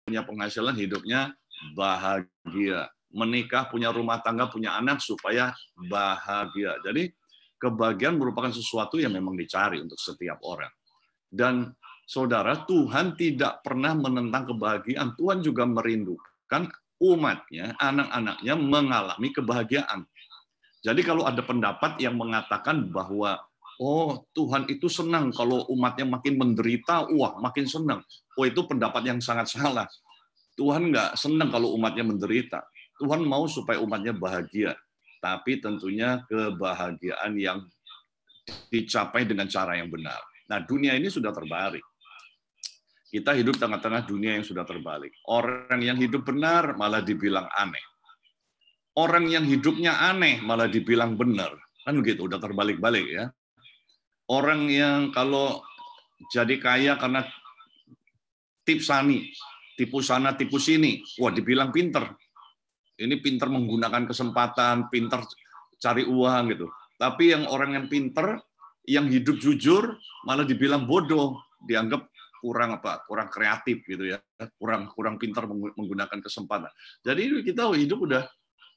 punya penghasilan hidupnya bahagia. Menikah, punya rumah tangga, punya anak supaya bahagia. Jadi kebahagiaan merupakan sesuatu yang memang dicari untuk setiap orang. Dan saudara, Tuhan tidak pernah menentang kebahagiaan. Tuhan juga merindukan umatnya, anak-anaknya mengalami kebahagiaan. Jadi kalau ada pendapat yang mengatakan bahwa oh Tuhan itu senang kalau umatnya makin menderita, wah makin senang. Oh itu pendapat yang sangat salah. Tuhan nggak senang kalau umatnya menderita. Tuhan mau supaya umatnya bahagia. Tapi tentunya kebahagiaan yang dicapai dengan cara yang benar. Nah, dunia ini sudah terbalik. Kita hidup tengah-tengah dunia yang sudah terbalik. Orang yang hidup benar malah dibilang aneh. Orang yang hidupnya aneh malah dibilang benar. Kan begitu, udah terbalik-balik ya. Orang yang kalau jadi kaya karena tipu sana, tipu sini, wah dibilang pinter. Ini pinter menggunakan kesempatan, pinter cari uang gitu. Tapi yang orang yang pinter, yang hidup jujur, malah dibilang bodoh, dianggap kurang kreatif gitu ya, kurang pinter menggunakan kesempatan. Jadi kita hidup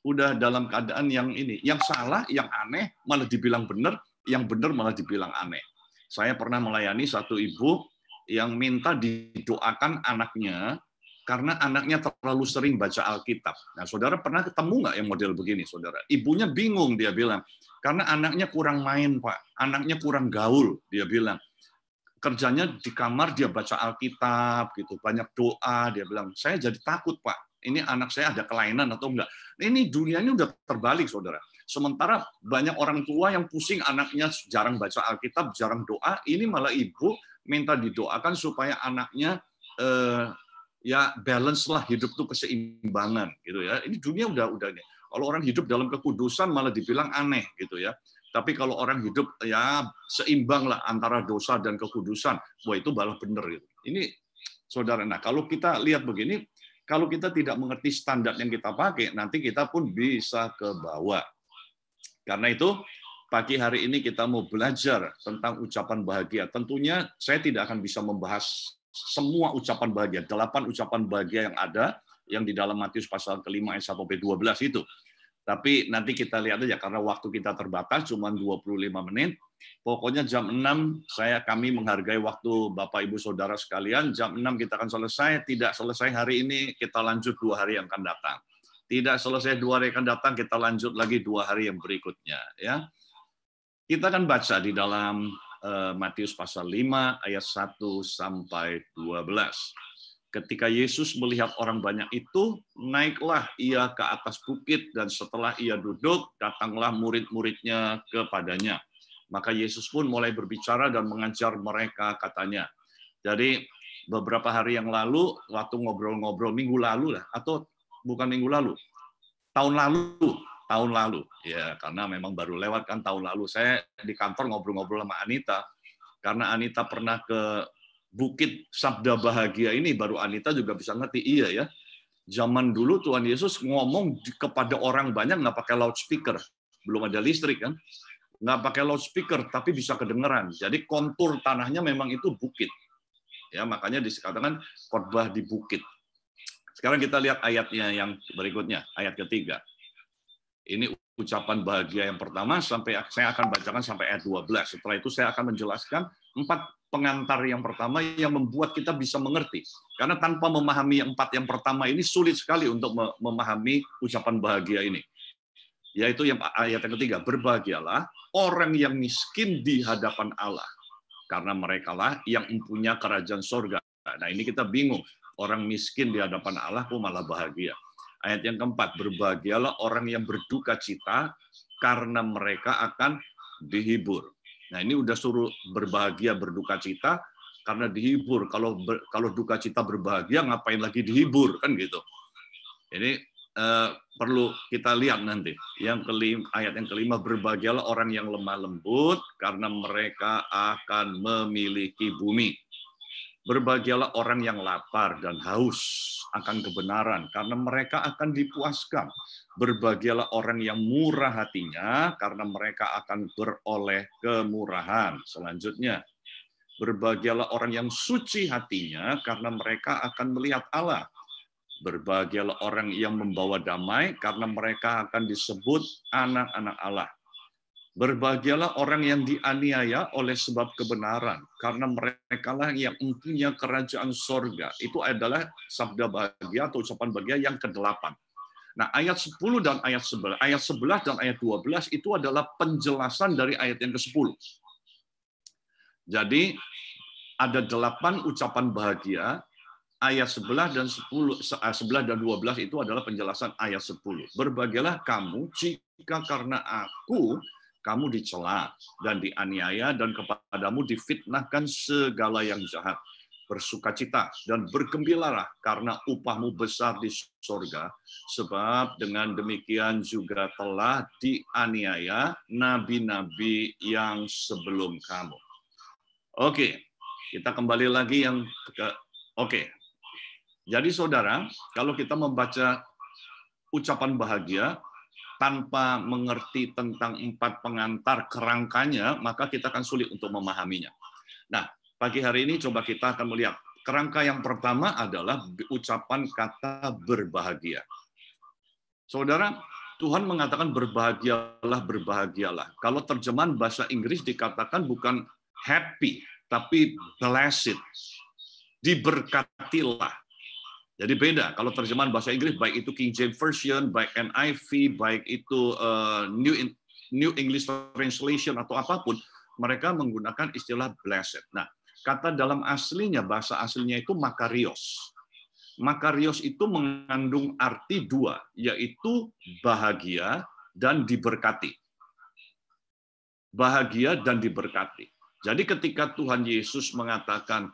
udah dalam keadaan yang ini, yang salah, yang aneh malah dibilang benar, yang benar malah dibilang aneh. Saya pernah melayani satu ibu yang minta didoakan anaknya karena anaknya terlalu sering baca Alkitab. Nah, saudara pernah ketemu nggak yang model begini, saudara? Ibunya bingung, dia bilang, karena anaknya kurang main, Pak. Anaknya kurang gaul, dia bilang. Kerjanya di kamar, dia baca Alkitab, gitu, banyak doa, dia bilang, saya jadi takut, Pak. Ini anak saya ada kelainan atau enggak. Ini dunianya udah terbalik, saudara. Sementara banyak orang tua yang pusing anaknya jarang baca Alkitab, jarang doa, ini malah ibu minta didoakan supaya anaknya ya balance lah, hidup tuh keseimbangan gitu ya. Ini dunia udah nih. Kalau orang hidup dalam kekudusan malah dibilang aneh gitu ya. Tapi kalau orang hidup ya seimbang lah antara dosa dan kekudusan, wah itu malah benar gitu. Ini saudara, nah kalau kita lihat begini, kalau kita tidak mengerti standar yang kita pakai, nanti kita pun bisa ke bawah. Karena itu pagi hari ini kita mau belajar tentang ucapan bahagia. Tentunya saya tidak akan bisa membahas semua ucapan bahagia, 8 ucapan bahagia yang ada, yang di dalam Matius pasal ke-5 ayat 1-12 itu. Tapi nanti kita lihat aja, karena waktu kita terbatas, cuma 25 menit. Pokoknya jam 6, kami menghargai waktu Bapak Ibu Saudara sekalian, jam 6 kita akan selesai, tidak selesai hari ini, kita lanjut 2 hari yang akan datang. Tidak selesai 2 hari yang akan datang, kita lanjut lagi 2 hari yang berikutnya. Ya. Kita akan baca di dalam Matius pasal 5 ayat 1-12. Ketika Yesus melihat orang banyak itu, naiklah ia ke atas bukit dan setelah ia duduk, datanglah murid-muridnya kepadanya. Maka Yesus pun mulai berbicara dan mengajar mereka, katanya. Jadi beberapa hari yang lalu, waktu ngobrol-ngobrol minggu lalu lah, atau bukan minggu lalu, tahun lalu ya, karena memang baru lewat kan tahun lalu. Saya di kantor ngobrol-ngobrol sama Anita karena Anita pernah ke Bukit Sabda Bahagia ini, baru Anita juga bisa ngerti. Iya ya, zaman dulu Tuhan Yesus ngomong kepada orang banyak nggak pakai loudspeaker, belum ada listrik kan, nggak pakai loudspeaker tapi bisa kedengeran. Jadi kontur tanahnya memang itu bukit ya, makanya dikatakan khotbah di bukit. Sekarang kita lihat ayatnya yang berikutnya, ayat ketiga. Ini ucapan bahagia yang pertama, sampai saya akan bacakan sampai ayat 12. Setelah itu saya akan menjelaskan 4 pengantar yang pertama yang membuat kita bisa mengerti. Karena tanpa memahami 4 yang pertama ini sulit sekali untuk memahami ucapan bahagia ini. Yaitu yang ayat yang ketiga, berbahagialah orang yang miskin di hadapan Allah, karena merekalah yang mempunyai kerajaan sorga. Nah ini kita bingung, orang miskin di hadapan Allah kok malah bahagia. Ayat yang keempat, berbahagialah orang yang berduka cita, karena mereka akan dihibur. Nah ini udah suruh berbahagia, berduka cita, karena dihibur. Kalau duka cita berbahagia, ngapain lagi dihibur, kan gitu. Ini perlu kita lihat nanti. Ayat yang kelima, berbahagialah orang yang lemah lembut, karena mereka akan memiliki bumi. Berbahagialah orang yang lapar dan haus akan kebenaran, karena mereka akan dipuaskan. Berbahagialah orang yang murah hatinya, karena mereka akan beroleh kemurahan. Selanjutnya, Berbahagialah orang yang suci hatinya, karena mereka akan melihat Allah. Berbahagialah orang yang membawa damai, karena mereka akan disebut anak-anak Allah. Berbahagialah orang yang dianiaya oleh sebab kebenaran, karena merekalah yang mempunyai kerajaan sorga. Itu adalah sabda bahagia atau ucapan bahagia yang ke-8. Nah, ayat 10 dan ayat 11, ayat 11 dan ayat 12 itu adalah penjelasan dari ayat yang ke-10. Jadi, ada 8 ucapan bahagia, ayat 11 dan 11 dan 12 itu adalah penjelasan ayat 10. Berbahagialah kamu jika karena aku kamu dicela dan dianiaya dan kepadamu difitnahkan segala yang jahat. Bersukacita dan bergembiralah karena upahmu besar di surga, sebab dengan demikian juga telah dianiaya nabi-nabi yang sebelum kamu. Oke, kita kembali lagi yang ke Oke. Jadi saudara, kalau kita membaca ucapan bahagia tanpa mengerti tentang 4 pengantar kerangkanya, maka kita akan sulit untuk memahaminya. Nah, pagi hari ini coba kita akan melihat kerangka yang pertama adalah ucapan kata berbahagia. Saudara, Tuhan mengatakan berbahagialah, berbahagialah. Kalau terjemahan bahasa Inggris dikatakan bukan happy, tapi blessed. Diberkatilah. Jadi beda. Kalau terjemahan bahasa Inggris, baik itu King James Version, baik NIV, baik itu New English Translation atau apapun, mereka menggunakan istilah blessed. Nah, kata dalam aslinya, bahasa aslinya itu makarios. Makarios itu mengandung arti 2, yaitu bahagia dan diberkati. Bahagia dan diberkati. Jadi ketika Tuhan Yesus mengatakan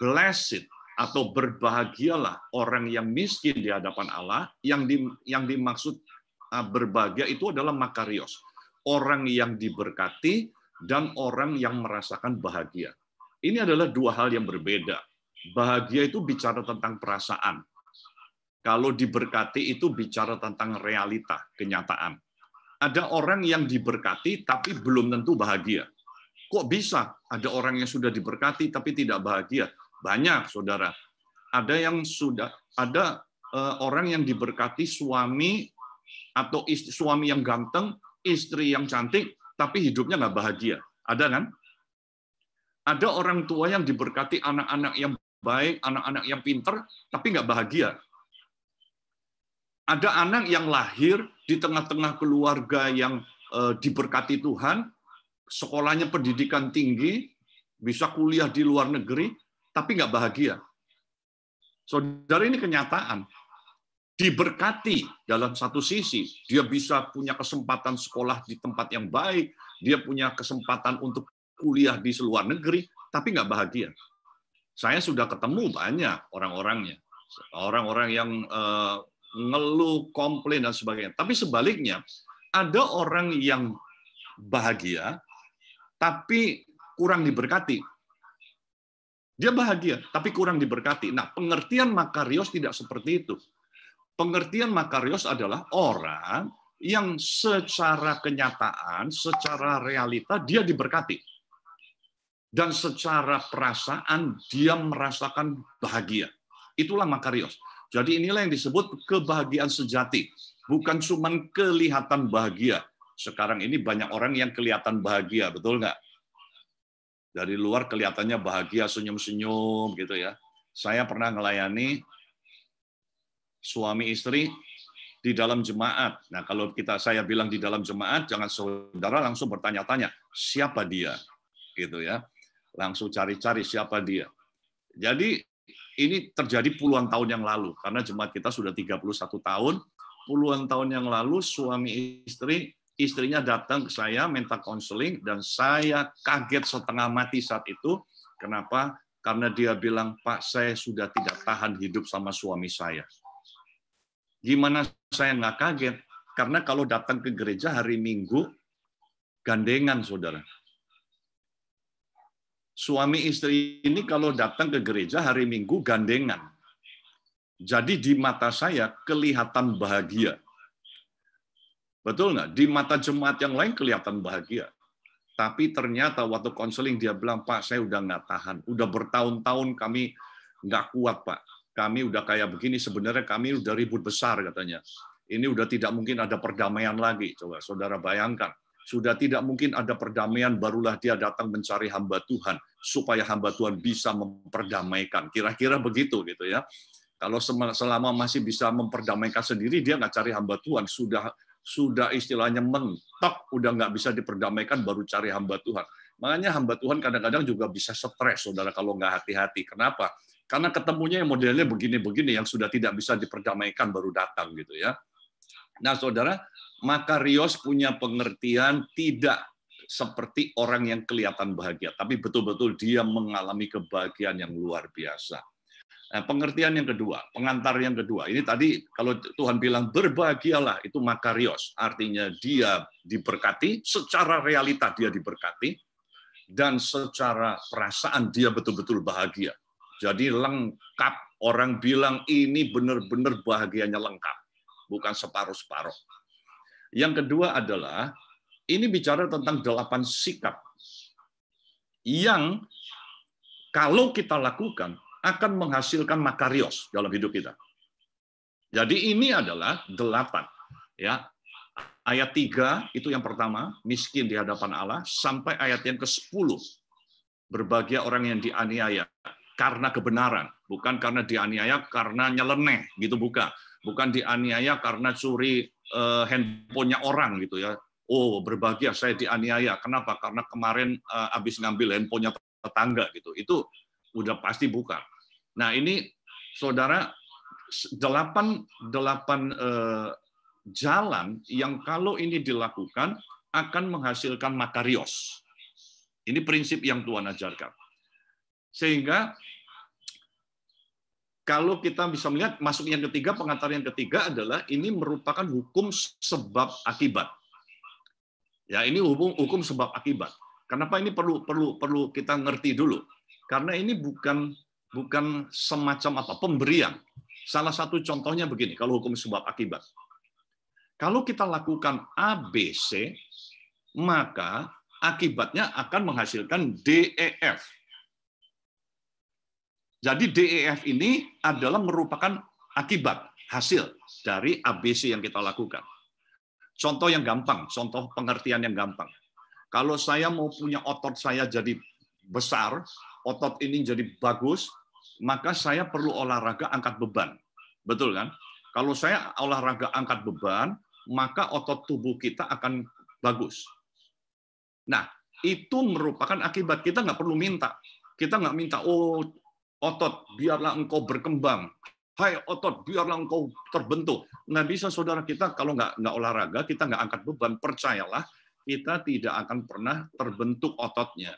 blessed, atau berbahagialah orang yang miskin di hadapan Allah, yang dimaksud berbahagia itu adalah makarios. Orang yang diberkati dan orang yang merasakan bahagia. Ini adalah 2 hal yang berbeda. Bahagia itu bicara tentang perasaan. Kalau diberkati itu bicara tentang realita, kenyataan. Ada orang yang diberkati tapi belum tentu bahagia. Kok bisa ada orang yang sudah diberkati tapi tidak bahagia? Banyak, saudara. Ada orang yang diberkati suami atau suami yang ganteng, istri yang cantik, tapi hidupnya nggak bahagia. Ada kan? Ada orang tua yang diberkati anak-anak yang baik, anak-anak yang pinter, tapi nggak bahagia. Ada anak yang lahir di tengah-tengah keluarga yang diberkati Tuhan, sekolahnya pendidikan tinggi, bisa kuliah di luar negeri, tapi nggak bahagia. Saudara, ini kenyataan. Diberkati dalam satu sisi, dia bisa punya kesempatan sekolah di tempat yang baik, dia punya kesempatan untuk kuliah di luar negeri, tapi nggak bahagia. Saya sudah ketemu banyak orang-orangnya, orang-orang yang ngeluh, komplain, dan sebagainya. Tapi sebaliknya, ada orang yang bahagia, tapi kurang diberkati. Dia bahagia, tapi kurang diberkati. Nah, pengertian makarios tidak seperti itu. Pengertian makarios adalah orang yang secara kenyataan, secara realita, dia diberkati. Dan secara perasaan, dia merasakan bahagia. Itulah makarios. Jadi inilah yang disebut kebahagiaan sejati. Bukan cuma kelihatan bahagia. Sekarang ini banyak orang yang kelihatan bahagia, betul nggak? Dari luar kelihatannya bahagia, senyum-senyum gitu ya. Saya pernah melayani suami istri di dalam jemaat. Nah, kalau saya bilang di dalam jemaat, jangan saudara langsung bertanya-tanya, siapa dia? Gitu ya. Langsung cari-cari siapa dia. Jadi ini terjadi puluhan tahun yang lalu, karena jemaat kita sudah 31 tahun. Puluhan tahun yang lalu suami istri, istrinya datang ke saya minta konseling, dan saya kaget setengah mati saat itu. Kenapa? Karena dia bilang, Pak, saya sudah tidak tahan hidup sama suami saya. Gimana saya nggak kaget? Karena kalau datang ke gereja hari Minggu, gandengan, saudara. Suami istri ini kalau datang ke gereja hari Minggu, gandengan. Jadi di mata saya kelihatan bahagia. Betul nggak? Di mata jemaat yang lain kelihatan bahagia. Tapi ternyata waktu konseling dia bilang, Pak, saya udah nggak tahan. Udah bertahun-tahun kami nggak kuat, Pak. Kami udah kayak begini, sebenarnya kami udah ribut besar katanya. Ini udah tidak mungkin ada perdamaian lagi. Coba saudara bayangkan. Sudah tidak mungkin ada perdamaian, barulah dia datang mencari hamba Tuhan, supaya hamba Tuhan bisa memperdamaikan. Kira-kira begitu gitu ya. Kalau selama masih bisa memperdamaikan sendiri, dia nggak cari hamba Tuhan. Sudah istilahnya mentok, udah nggak bisa diperdamaikan, baru cari hamba Tuhan. Makanya hamba Tuhan kadang-kadang juga bisa stres, saudara, kalau nggak hati-hati. Kenapa? Karena ketemunya yang modelnya begini-begini, yang sudah tidak bisa diperdamaikan baru datang gitu ya. Nah, saudara, Makarios punya pengertian tidak seperti orang yang kelihatan bahagia, tapi betul-betul dia mengalami kebahagiaan yang luar biasa. Nah, pengertian yang kedua, pengantar yang kedua, ini tadi kalau Tuhan bilang berbahagialah, itu Makarios, artinya dia diberkati, secara realita dia diberkati, dan secara perasaan dia betul-betul bahagia. Jadi lengkap, orang bilang ini benar-benar bahagianya lengkap, bukan separuh-separuh. Yang kedua adalah, ini bicara tentang 8 sikap yang kalau kita lakukan, akan menghasilkan Makarios dalam hidup kita. Jadi ini adalah 8. Ya. Ayat 3 itu yang pertama, miskin di hadapan Allah, sampai ayat yang ke-10. Berbahagia orang yang dianiaya karena kebenaran, bukan karena dianiaya karena nyeleneh, gitu bukan. Bukan dianiaya karena curi handphonenya orang gitu ya. Oh, berbahagia saya dianiaya. Kenapa? Karena kemarin habis ngambil handphonenya tetangga gitu. Itu udah pasti bukan. Nah, ini saudara 8 jalan yang kalau ini dilakukan akan menghasilkan Makarios. Ini prinsip yang Tuhan ajarkan. Sehingga kalau kita bisa melihat masuk yang ketiga, pengantar yang ketiga adalah ini merupakan hukum sebab akibat. Ya, ini hukum sebab akibat. Kenapa ini perlu kita ngerti dulu? Karena ini bukan semacam pemberian. Salah satu contohnya begini, kalau hukum sebab akibat. Kalau kita lakukan ABC, maka akibatnya akan menghasilkan DEF. Jadi DEF ini adalah merupakan akibat, hasil dari ABC yang kita lakukan. Contoh yang gampang, contoh pengertian yang gampang. Kalau saya mau punya otot saya jadi besar, otot ini jadi bagus, maka saya perlu olahraga angkat beban. Betul kan? Kalau saya olahraga angkat beban, maka otot tubuh kita akan bagus. Nah, itu merupakan akibat. Kita nggak perlu minta. Kita nggak minta, oh otot, biarlah engkau berkembang. Hai otot, biarlah engkau terbentuk. Nggak bisa, saudara. Kita kalau nggak olahraga, kita nggak angkat beban, percayalah, kita tidak akan pernah terbentuk ototnya.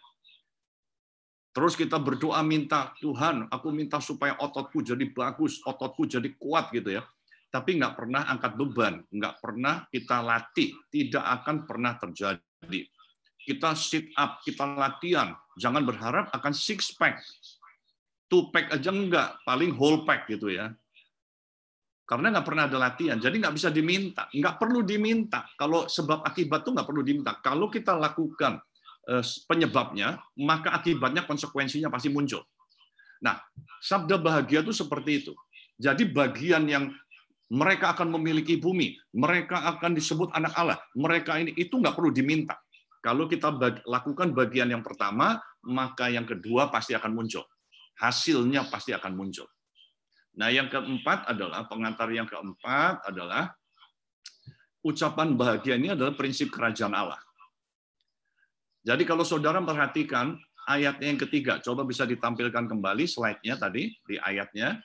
Terus kita berdoa minta, Tuhan, aku minta supaya ototku jadi bagus, ototku jadi kuat gitu ya. Tapi nggak pernah angkat beban, nggak pernah kita latih, tidak akan pernah terjadi. Kita sit up, kita latihan, jangan berharap akan six pack, 2 pack aja enggak, paling whole pack gitu ya. Karena nggak pernah ada latihan, jadi nggak bisa diminta, nggak perlu diminta. Kalau sebab akibat tuh nggak perlu diminta. Kalau kita lakukan penyebabnya, maka akibatnya, konsekuensinya pasti muncul. Nah, sabda bahagia itu seperti itu. Jadi bagian yang mereka akan memiliki bumi, mereka akan disebut anak Allah, mereka ini itu nggak perlu diminta. Kalau kita lakukan bagian yang pertama, maka yang kedua pasti akan muncul. Hasilnya pasti akan muncul. Nah, yang keempat adalah, pengantar yang keempat adalah, ucapan bahagia ini adalah prinsip kerajaan Allah. Jadi kalau saudara perhatikan ayatnya yang ketiga, coba bisa ditampilkan kembali slide-nya tadi di ayatnya.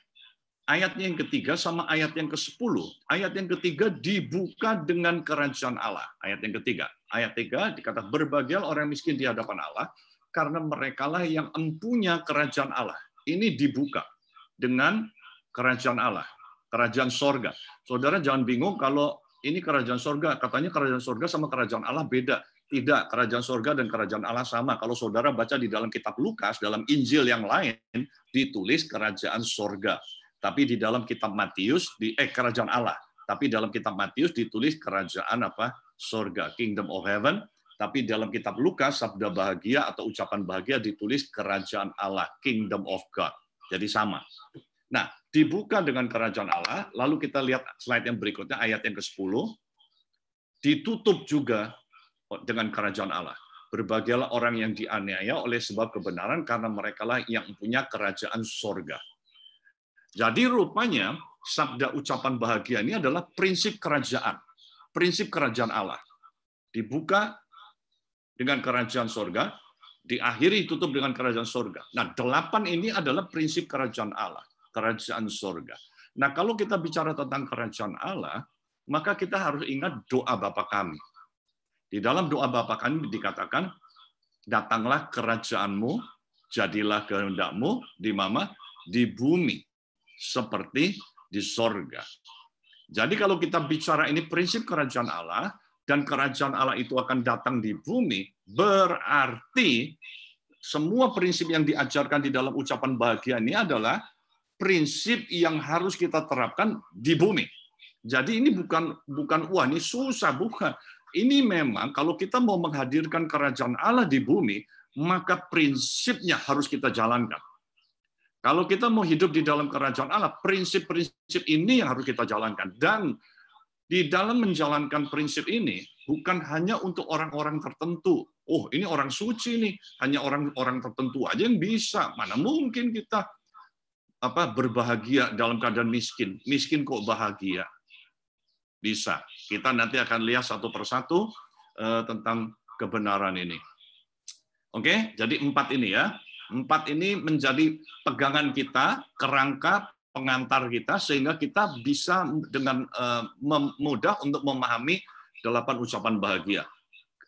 Ayatnya yang ketiga sama ayat yang ke-10. Ayat yang ketiga dibuka dengan kerajaan Allah. Ayat yang ketiga. Ayat 3 dikata berbahagialah orang miskin di hadapan Allah, karena merekalah yang empunya kerajaan Allah. Ini dibuka dengan kerajaan Allah, kerajaan sorga. Saudara jangan bingung kalau ini kerajaan sorga, katanya kerajaan sorga sama kerajaan Allah beda. Tidak, kerajaan sorga dan kerajaan Allah sama. Kalau saudara baca di dalam kitab Lukas, dalam Injil yang lain, ditulis kerajaan sorga. Tapi di dalam kitab Matius, kerajaan Allah. Tapi dalam kitab Matius ditulis kerajaan sorga, Kingdom of Heaven. Tapi dalam kitab Lukas, sabda bahagia atau ucapan bahagia ditulis kerajaan Allah, Kingdom of God. Jadi sama. Nah, dibuka dengan kerajaan Allah, lalu kita lihat slide yang berikutnya, ayat yang ke-10, ditutup juga dengan kerajaan Allah. Berbahagialah orang yang dianiaya oleh sebab kebenaran, karena merekalah yang punya kerajaan sorga. Jadi rupanya, sabda ucapan bahagia ini adalah prinsip kerajaan Allah. Dibuka dengan kerajaan sorga, diakhiri tutup dengan kerajaan sorga. Nah, 8 ini adalah prinsip kerajaan Allah, kerajaan sorga. Nah, kalau kita bicara tentang kerajaan Allah, maka kita harus ingat doa Bapa kami. Di dalam doa Bapa kami dikatakan, datanglah kerajaanmu, jadilah kehendakmu di mana? Di bumi, seperti di sorga. Jadi kalau kita bicara ini prinsip kerajaan Allah, dan kerajaan Allah itu akan datang di bumi, berarti semua prinsip yang diajarkan di dalam ucapan bahagia ini adalah prinsip yang harus kita terapkan di bumi. Jadi ini bukan wah ini susah, bukan. Ini memang kalau kita mau menghadirkan kerajaan Allah di bumi, maka prinsipnya harus kita jalankan. Kalau kita mau hidup di dalam kerajaan Allah, prinsip-prinsip ini yang harus kita jalankan. Dan di dalam menjalankan prinsip ini, bukan hanya untuk orang-orang tertentu. Oh, ini orang suci nih, hanya orang-orang tertentu aja yang bisa. Mana mungkin kita berbahagia dalam keadaan miskin? Miskin kok bahagia? Bisa. Kita nanti akan lihat satu persatu tentang kebenaran ini. Oke, jadi 4 ini ya. 4 ini menjadi pegangan kita, kerangka pengantar kita, sehingga kita bisa dengan mudah untuk memahami 8 ucapan bahagia.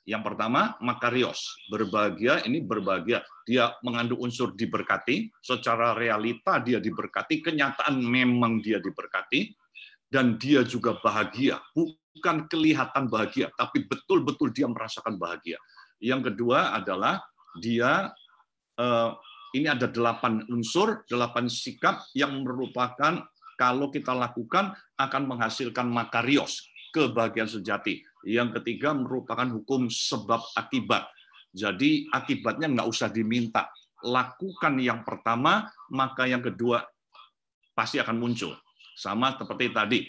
Yang pertama, makarios, berbahagia, ini berbahagia. Dia mengandung unsur diberkati, secara realita dia diberkati, kenyataan memang dia diberkati, dan dia juga bahagia, bukan kelihatan bahagia, tapi betul-betul dia merasakan bahagia. Yang kedua adalah dia ini ada 8 unsur, 8 sikap yang merupakan kalau kita lakukan akan menghasilkan makarios, kebahagiaan sejati. Yang ketiga merupakan hukum sebab akibat. Jadi akibatnya nggak usah diminta. Lakukan yang pertama, maka yang kedua pasti akan muncul. Sama seperti tadi,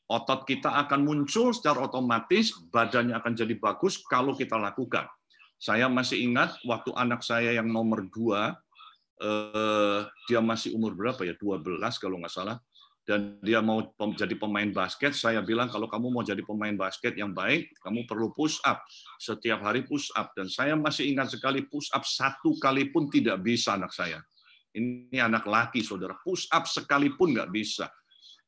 otot kita akan muncul secara otomatis, badannya akan jadi bagus kalau kita lakukan. Saya masih ingat waktu anak saya yang nomor 2, dia masih umur berapa ya, 12 kalau nggak salah, dan dia mau jadi pemain basket. Saya bilang kalau kamu mau jadi pemain basket yang baik, kamu perlu push up setiap hari, push up. Dan saya masih ingat sekali, push up 1 kali pun tidak bisa anak saya. Ini anak laki, saudara, push up sekalipun nggak bisa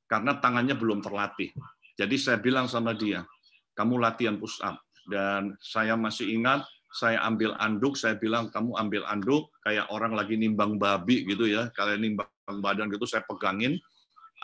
karena tangannya belum terlatih. Jadi saya bilang sama dia, kamu latihan push up. Dan saya masih ingat, saya ambil anduk, saya bilang kamu ambil anduk kayak orang lagi nimbang babi gitu ya, kalian nimbang badan gitu, saya pegangin,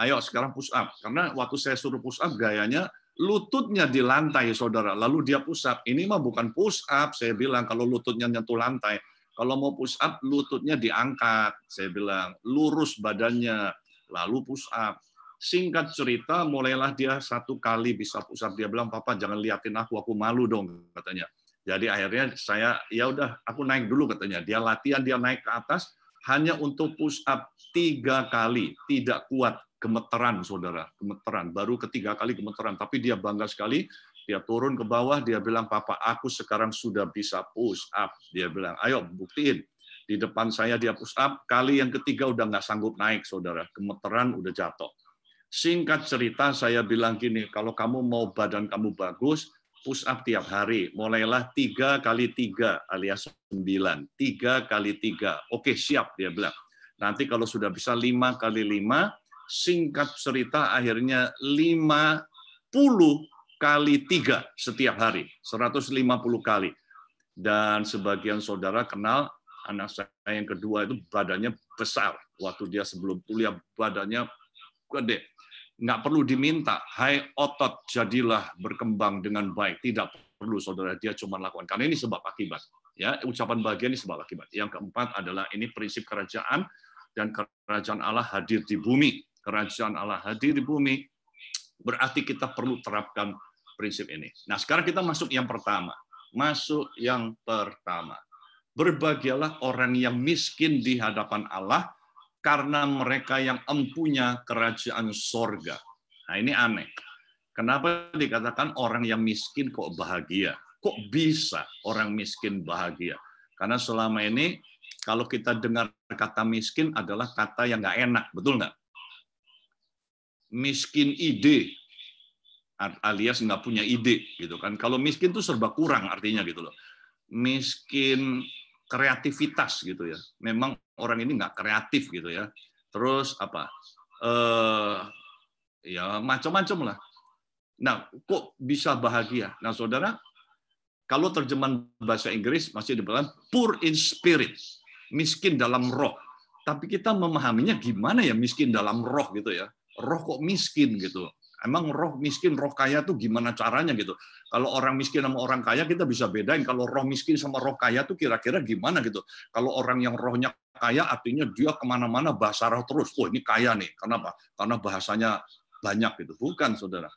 ayo sekarang push up. Karena waktu saya suruh push up gayanya lututnya di lantai, saudara, lalu dia push up. Ini mah bukan push up, saya bilang kalau lututnya nyentuh lantai. Kalau mau push up lututnya diangkat, saya bilang lurus badannya, lalu push up. Singkat cerita, mulailah dia 1 kali bisa push up. Dia bilang, papa jangan liatin aku malu dong, katanya. Jadi akhirnya saya, ya udah, aku naik dulu katanya. Dia latihan, dia naik ke atas hanya untuk push up 3 kali, tidak kuat, gemeteran, saudara, gemeteran. Baru ke-3 kali gemeteran, tapi dia bangga sekali. Dia turun ke bawah, dia bilang, papa, aku sekarang sudah bisa push up. Dia bilang, ayo buktiin. Di depan saya dia push up, kali yang ketiga udah nggak sanggup naik, saudara, gemeteran, udah jatuh. Singkat cerita, saya bilang gini, kalau kamu mau badan kamu bagus, push up tiap hari. Mulailah 3 kali 3 alias 9. 3 kali 3. Oke, siap, dia bilang. Nanti kalau sudah bisa 5 kali 5, singkat cerita akhirnya 50 kali 3 setiap hari. 150 kali. Dan sebagian saudara kenal, anak saya yang kedua itu badannya besar. Waktu dia sebelum kuliah, badannya gede. Nggak perlu diminta, hai otot jadilah berkembang dengan baik. Tidak perlu, saudara, dia cuma lakukan. Karena ini sebab akibat. Ya, ucapan bahagia ini sebab akibat. Yang keempat adalah ini prinsip kerajaan, dan kerajaan Allah hadir di bumi. Kerajaan Allah hadir di bumi, berarti kita perlu terapkan prinsip ini. Nah, sekarang kita masuk yang pertama. Masuk yang pertama. Berbahagialah orang yang miskin di hadapan Allah, karena mereka yang empunya kerajaan sorga. Nah, ini aneh. Kenapa dikatakan orang yang miskin kok bahagia? Kok bisa orang miskin bahagia? Karena selama ini kalau kita dengar kata miskin adalah kata yang nggak enak, betul nggak? Miskin ide, alias nggak punya ide, gitu kan? Kalau miskin itu serba kurang artinya gitu loh. Miskin kreativitas gitu ya. Memang orang ini nggak kreatif gitu ya. Terus apa? Ya macam-macam lah. Nah, kok bisa bahagia? Nah, saudara, kalau terjemahan bahasa Inggris masih dibilang poor in spirit, miskin dalam roh. Tapi kita memahaminya gimana ya miskin dalam roh gitu ya? Roh kok miskin gitu? Emang roh miskin, roh kaya tuh gimana caranya gitu? Kalau orang miskin sama orang kaya kita bisa bedain. Kalau roh miskin sama roh kaya tuh kira-kira gimana gitu? Kalau orang yang rohnya kaya artinya dia kemana-mana bahasa roh terus. Oh ini kaya nih. Kenapa? Karena bahasanya banyak gitu. Bukan, saudara.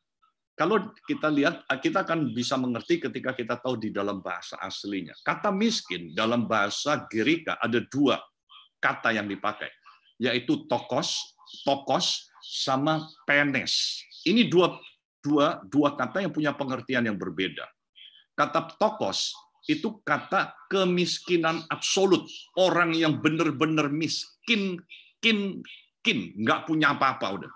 Kalau kita lihat, kita akan bisa mengerti ketika kita tahu di dalam bahasa aslinya. Kata miskin dalam bahasa Girika ada dua kata yang dipakai, yaitu tokos sama penes. Ini dua kata yang punya pengertian yang berbeda. Kata tokos itu kata kemiskinan absolut, orang yang benar-benar miskin, nggak punya apa-apa udah.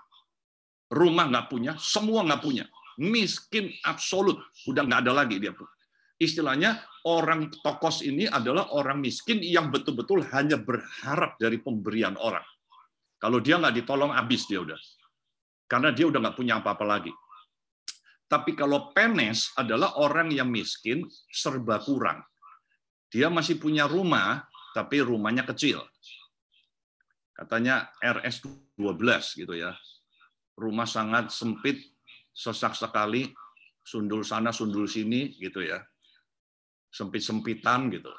Rumah nggak punya, semua nggak punya. Miskin absolut, udah nggak ada lagi dia. Istilahnya orang tokos ini adalah orang miskin yang betul-betul hanya berharap dari pemberian orang. Kalau dia nggak ditolong, habis dia udah. Karena dia udah nggak punya apa-apa lagi. Tapi kalau penes adalah orang yang miskin, serba kurang. Dia masih punya rumah, tapi rumahnya kecil. Katanya RS 12 gitu ya. Rumah sangat sempit, sesak sekali, sundul sana, sundul sini, gitu ya. Sempit-sempitan, gitu.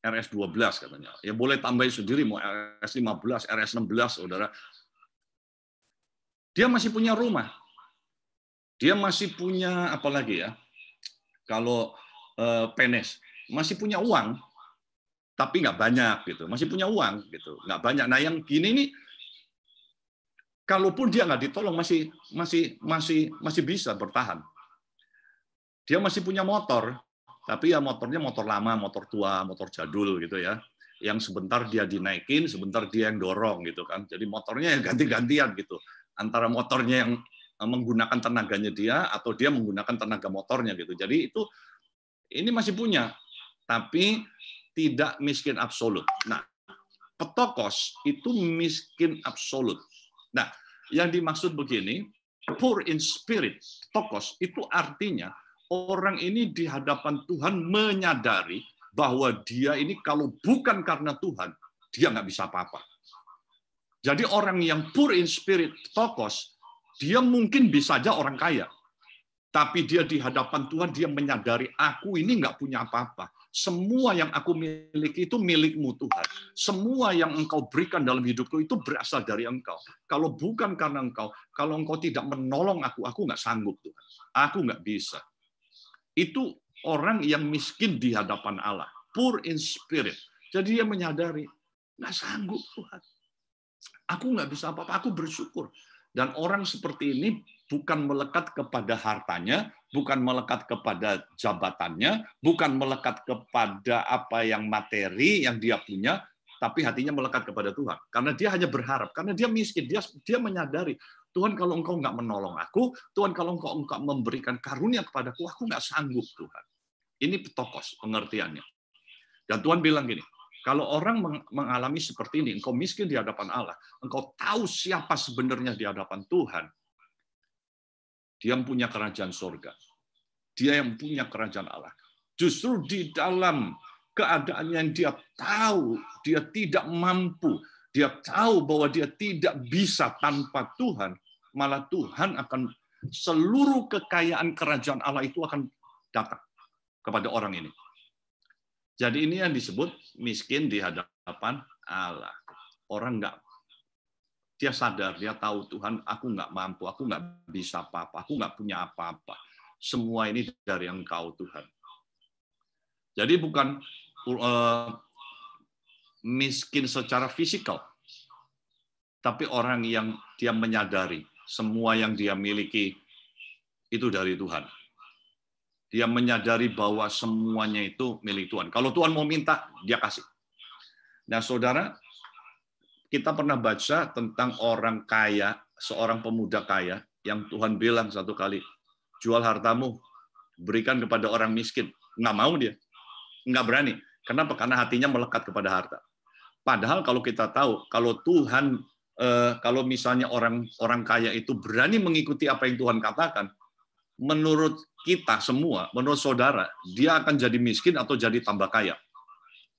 RS 12 katanya. Ya boleh tambahin sendiri, mau RS 15, RS 16, saudara. Dia masih punya rumah. Dia masih punya, apa lagi ya, kalau penes, masih punya uang, tapi nggak banyak, gitu. Masih punya uang, gitu. Nggak banyak. Nah, yang gini nih, kalaupun dia nggak ditolong masih bisa bertahan. Dia masih punya motor, tapi ya motornya motor lama, motor tua, motor jadul gitu ya. Yang sebentar dia dinaikin, sebentar dia yang dorong gitu kan. Jadi motornya yang ganti-gantian gitu. Antara motornya yang menggunakan tenaganya dia atau dia menggunakan tenaga motornya gitu. Jadi ini masih punya, tapi tidak miskin absolut. Nah, petokos itu miskin absolut. Nah, yang dimaksud begini, poor in spirit, tokos, itu artinya orang ini di hadapan Tuhan menyadari bahwa dia ini kalau bukan karena Tuhan, dia nggak bisa apa-apa. Jadi orang yang poor in spirit, tokos, dia mungkin bisa aja orang kaya. Tapi dia di hadapan Tuhan, dia menyadari, aku ini nggak punya apa-apa. Semua yang aku miliki itu milikmu Tuhan. Semua yang engkau berikan dalam hidupku itu berasal dari engkau. Kalau bukan karena engkau, kalau engkau tidak menolong aku nggak sanggup Tuhan. Aku nggak bisa. Itu orang yang miskin di hadapan Allah. Poor in spirit. Jadi dia menyadari, nggak sanggup Tuhan. Aku nggak bisa apa-apa, aku bersyukur. Dan orang seperti ini bukan melekat kepada hartanya, bukan melekat kepada jabatannya, bukan melekat kepada apa yang materi yang dia punya, tapi hatinya melekat kepada Tuhan. Karena dia hanya berharap, karena dia miskin, dia menyadari, Tuhan kalau engkau nggak menolong aku, Tuhan kalau engkau memberikan karunia kepadaku, aku nggak sanggup Tuhan. Ini petokos pengertiannya. Dan Tuhan bilang gini, kalau orang mengalami seperti ini, engkau miskin di hadapan Allah, engkau tahu siapa sebenarnya di hadapan Tuhan, dia yang punya kerajaan surga. Dia yang punya kerajaan Allah. Justru di dalam keadaan yang dia tahu, dia tidak mampu, dia tahu bahwa dia tidak bisa tanpa Tuhan, malah Tuhan akan seluruh kekayaan kerajaan Allah itu akan datang kepada orang ini. Jadi ini yang disebut miskin di hadapan Allah. Orang dia sadar, dia tahu Tuhan, aku nggak mampu, aku nggak bisa apa-apa, aku nggak punya apa-apa. Semua ini dari Engkau Tuhan. Jadi bukan miskin secara fisikal, tapi orang yang dia menyadari semua yang dia miliki itu dari Tuhan. Dia menyadari bahwa semuanya itu milik Tuhan. Kalau Tuhan mau minta, dia kasih. Nah, saudara, kita pernah baca tentang orang kaya, seorang pemuda kaya, yang Tuhan bilang satu kali, jual hartamu, berikan kepada orang miskin. Nggak mau dia. Nggak berani. Kenapa? Karena hatinya melekat kepada harta. Padahal kalau kita tahu, kalau Tuhan, kalau misalnya orang kaya itu berani mengikuti apa yang Tuhan katakan, menurut kita semua, menurut saudara, dia akan jadi miskin atau jadi tambah kaya.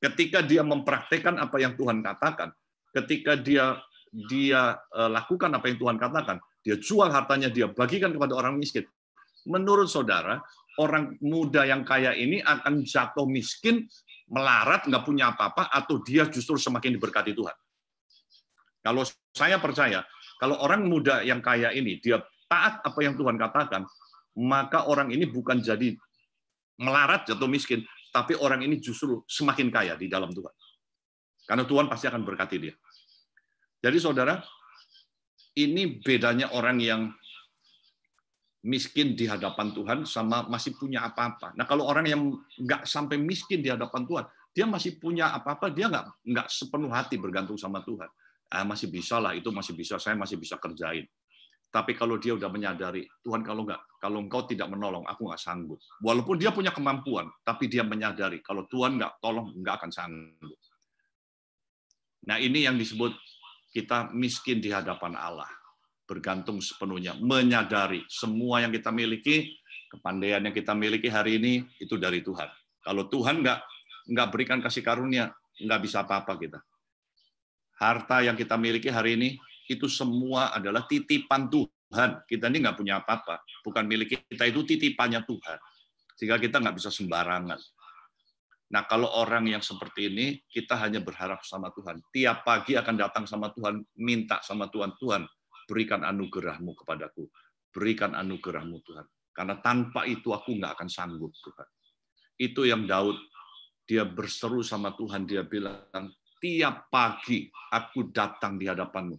Ketika dia mempraktekkan apa yang Tuhan katakan, ketika dia lakukan apa yang Tuhan katakan, dia jual hartanya, dia bagikan kepada orang miskin. Menurut saudara, orang muda yang kaya ini akan jatuh miskin, melarat, nggak punya apa-apa, atau dia justru semakin diberkati Tuhan. Kalau saya percaya, kalau orang muda yang kaya ini, dia taat apa yang Tuhan katakan, maka orang ini bukan jadi melarat, jatuh miskin, tapi orang ini justru semakin kaya di dalam Tuhan. Karena Tuhan pasti akan berkati dia. Jadi saudara, ini bedanya orang yang miskin di hadapan Tuhan sama masih punya apa-apa. Nah, kalau orang yang nggak sampai miskin di hadapan Tuhan, dia masih punya apa-apa, dia nggak sepenuh hati bergantung sama Tuhan. Masih bisa lah, itu masih bisa, saya masih bisa kerjain. Tapi kalau dia udah menyadari, Tuhan kalau engkau tidak menolong, aku nggak sanggup. Walaupun dia punya kemampuan, tapi dia menyadari, kalau Tuhan nggak tolong, nggak akan sanggup. Nah, ini yang disebut kita miskin di hadapan Allah. Bergantung sepenuhnya, menyadari semua yang kita miliki, kepandaian yang kita miliki hari ini, itu dari Tuhan. Kalau Tuhan nggak berikan kasih karunia, nggak bisa apa-apa kita. Harta yang kita miliki hari ini, itu semua adalah titipan Tuhan. Kita ini nggak punya apa-apa. Bukan milik kita, itu titipannya Tuhan. Sehingga kita nggak bisa sembarangan. Nah, kalau orang yang seperti ini, kita hanya berharap sama Tuhan. Tiap pagi akan datang sama Tuhan, minta sama Tuhan, Tuhan, berikan anugerah-Mu kepadaku. Berikan anugerah-Mu, Tuhan. Karena tanpa itu aku nggak akan sanggup, Tuhan. Itu yang Daud, dia berseru sama Tuhan, dia bilang, tiap pagi aku datang di hadapan-Mu.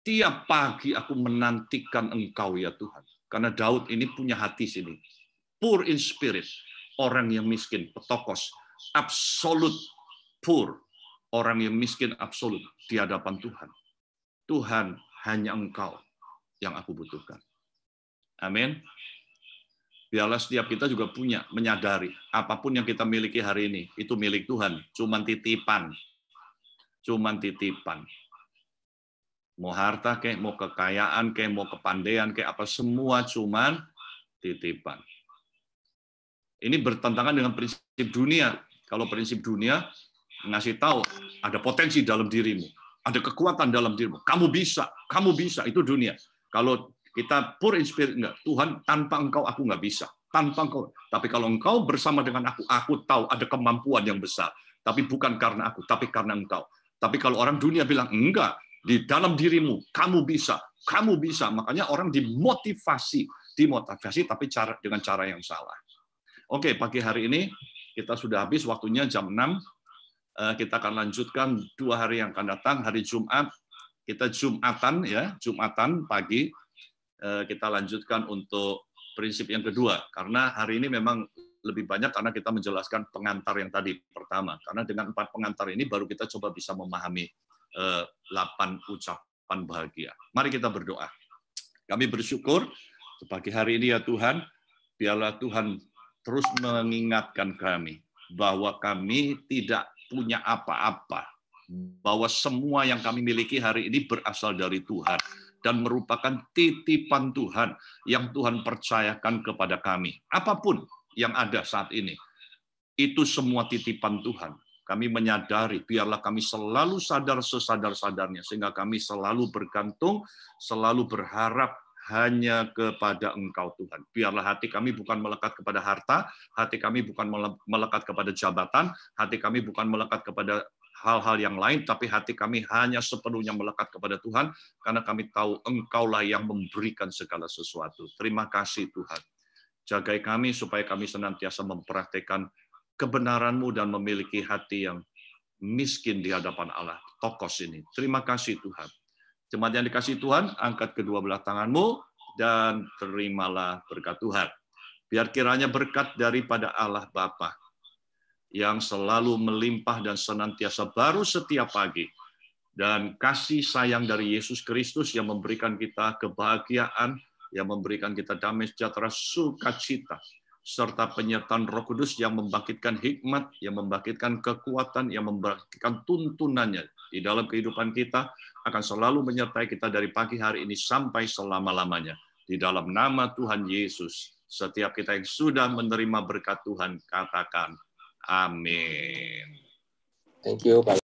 Tiap pagi aku menantikan Engkau ya Tuhan. Karena Daud ini punya hati sini. Poor in spirit. Orang yang miskin, petokos. Absolut poor. Orang yang miskin absolut di hadapan Tuhan. Tuhan, hanya Engkau yang aku butuhkan. Amin. Biarlah setiap kita juga punya, menyadari. Apapun yang kita miliki hari ini, itu milik Tuhan. Cuman titipan. Cuman titipan. Mau harta kayak, mau kekayaan kayak, mau kepandaian kayak apa, semua cuman titipan. Ini bertentangan dengan prinsip dunia. Kalau prinsip dunia ngasih tahu ada potensi dalam dirimu, ada kekuatan dalam dirimu. Kamu bisa, itu dunia. Kalau kita poor in spirit, enggak, Tuhan, tanpa Engkau aku nggak bisa. Tanpa Engkau. Tapi kalau Engkau bersama dengan aku tahu ada kemampuan yang besar. Tapi bukan karena aku, tapi karena Engkau. Tapi kalau orang dunia bilang enggak, di dalam dirimu, kamu bisa. Makanya orang dimotivasi tapi dengan cara yang salah. Oke, pagi hari ini kita sudah habis waktunya jam 6. Kita akan lanjutkan 2 hari yang akan datang, hari Jumat. Kita Jumatan ya, Jumatan pagi. Kita lanjutkan untuk prinsip yang kedua. Karena hari ini memang lebih banyak karena kita menjelaskan pengantar yang tadi pertama. Karena dengan 4 pengantar ini baru kita coba bisa memahami 8 ucapan bahagia. Mari kita berdoa. Kami bersyukur pagi hari ini ya Tuhan, biarlah Tuhan terus mengingatkan kami bahwa kami tidak punya apa-apa, bahwa semua yang kami miliki hari ini berasal dari Tuhan dan merupakan titipan Tuhan yang Tuhan percayakan kepada kami. Apapun yang ada saat ini, itu semua titipan Tuhan. Kami menyadari, biarlah kami selalu sadar sesadar-sadarnya, sehingga kami selalu bergantung, selalu berharap hanya kepada Engkau Tuhan. Biarlah hati kami bukan melekat kepada harta, hati kami bukan melekat kepada jabatan, hati kami bukan melekat kepada hal-hal yang lain, tapi hati kami hanya sepenuhnya melekat kepada Tuhan, karena kami tahu Engkaulah yang memberikan segala sesuatu. Terima kasih Tuhan. Jagai kami supaya kami senantiasa mempraktikkan kebenaran-Mu dan memiliki hati yang miskin di hadapan Allah. Tokos ini. Terima kasih Tuhan. Jemaat yang dikasihi Tuhan, angkat kedua belah tanganmu dan terimalah berkat Tuhan. Biar kiranya berkat daripada Allah Bapa yang selalu melimpah dan senantiasa baru setiap pagi, dan kasih sayang dari Yesus Kristus yang memberikan kita kebahagiaan, yang memberikan kita damai sejahtera, sukacita, serta penyertaan Roh Kudus yang membangkitkan hikmat, yang membangkitkan kekuatan, yang membangkitkan tuntunannya di dalam kehidupan kita, akan selalu menyertai kita dari pagi hari ini sampai selama-lamanya. Di dalam nama Tuhan Yesus, setiap kita yang sudah menerima berkat Tuhan, katakan amin. Thank you, Pak.